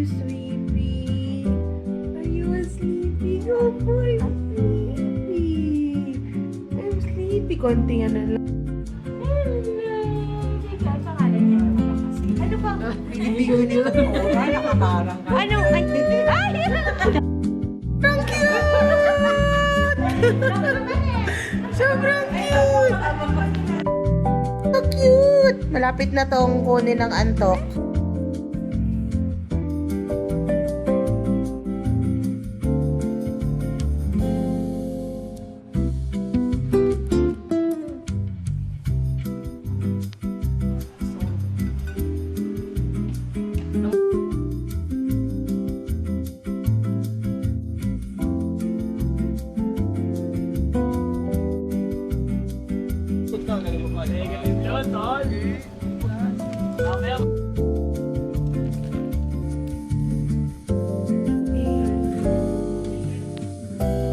you sleepy? Are you sleepy? Oh boy, I'm sleepy. I'm sleepy. Konting ano lang. Ano ba? Bibigyan nila. Wala, nakamarang ka. Ano? Ay! Sobrang cute! Sobrang cute! So cute! Malapit na tong kunin ng antok.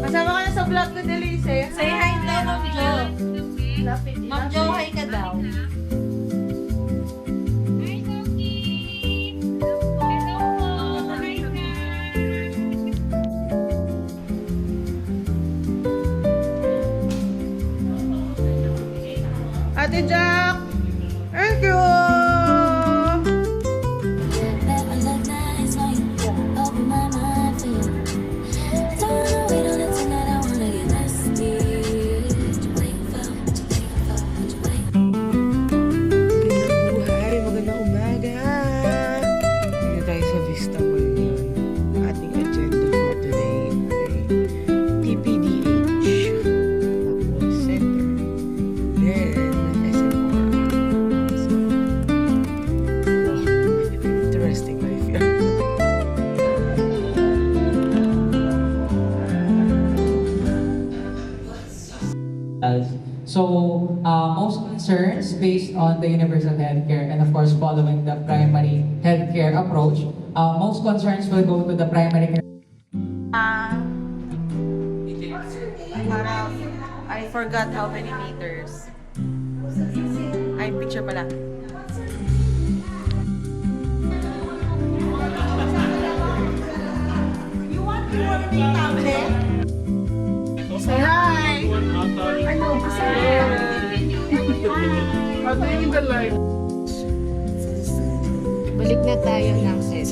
Kasama ka na sa vlog ko, Delise. Say hi daw, Ma'am Jo. Ma'am Jo, hi ka daw. Hi, Toki! Hello po! Hi na! Ate Jack! Thank you! Buhay, magandang umaga! Dito tayo sa Vista Mall ngayon. Ating agenda for today ay PPDH, tapos Center, then SMR. So, interesting life yan. So, most concerns based on the universal healthcare and of course following the primary healthcare approach, most concerns will go to the primary care. Parang, I forgot how many meters. Ay, picture pala. You want to tablet? Say hi! Ano? Say hi! Balik na tayo ng set.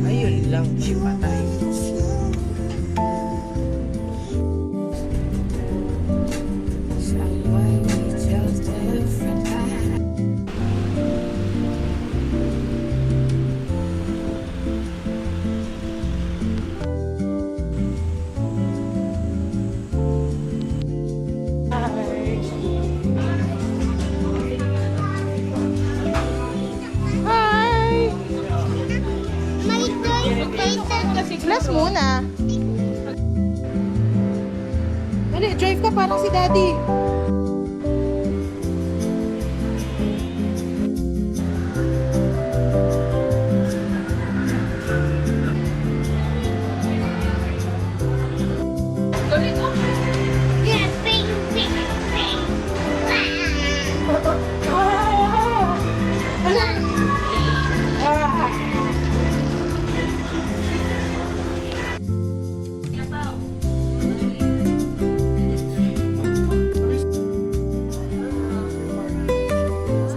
Ayun lang, di patay. Hi! Kasi glass muna. Dali, drive ka parang si Daddy.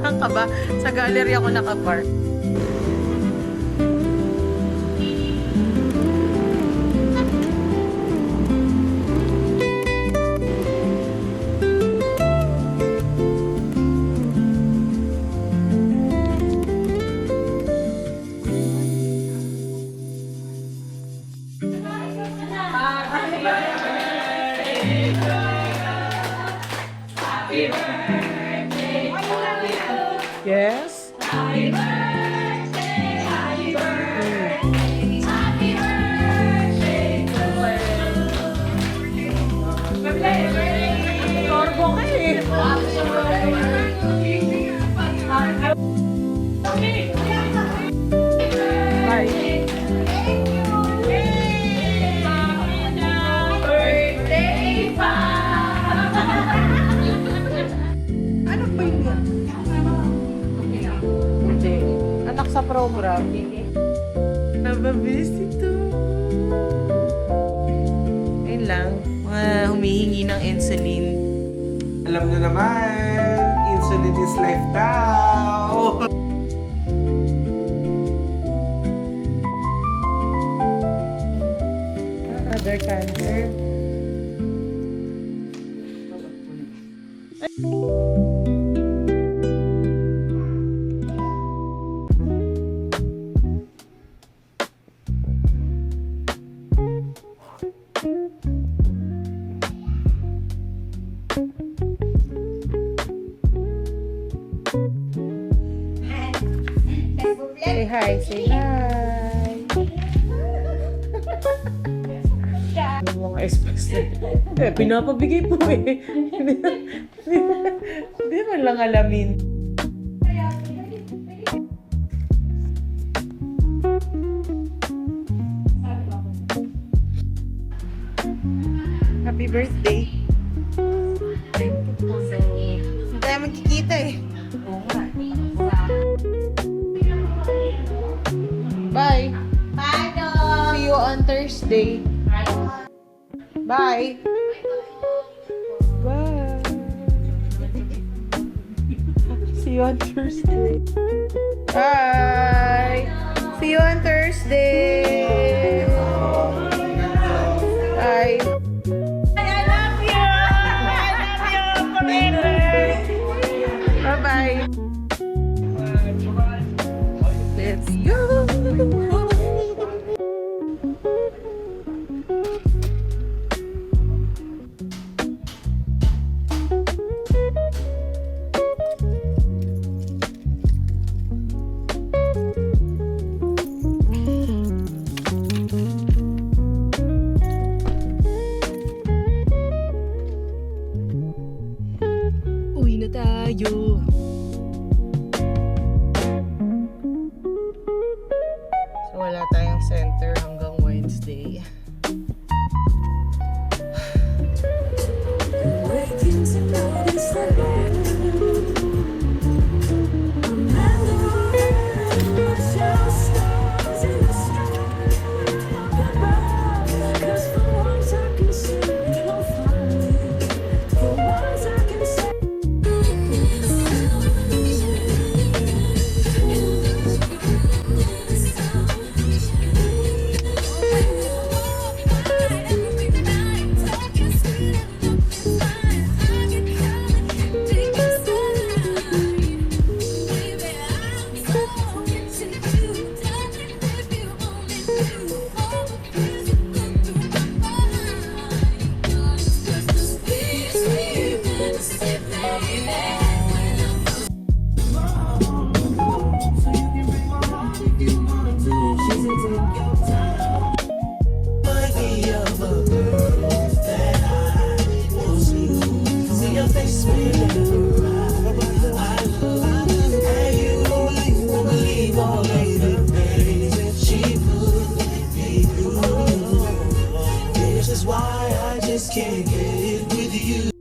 Saan ka ba? Sa gallery ako nakapark. Yes? Torbo ka eh. Bye. Ano ba yun? program. Nababilis ito. Ayun lang. Mga humihingi ng insulin. Alam nyo naman, insulin is life daw. Other cancer. Say hi, say hi. Yung mga express na. Pinapabigay po eh. Hindi man lang alamin. Happy birthday. Hindi tayo magkikita eh. Bye. Bye, dog. See you on Thursday. Bye. Bye. See you on Thursday. Bye. See you on Thursday. Bye. I love you. I love you forever. Bye-bye. Let's go. Uwi na tayo. So wala tayong center hanggang Wednesday. This is why I just can't get it with you.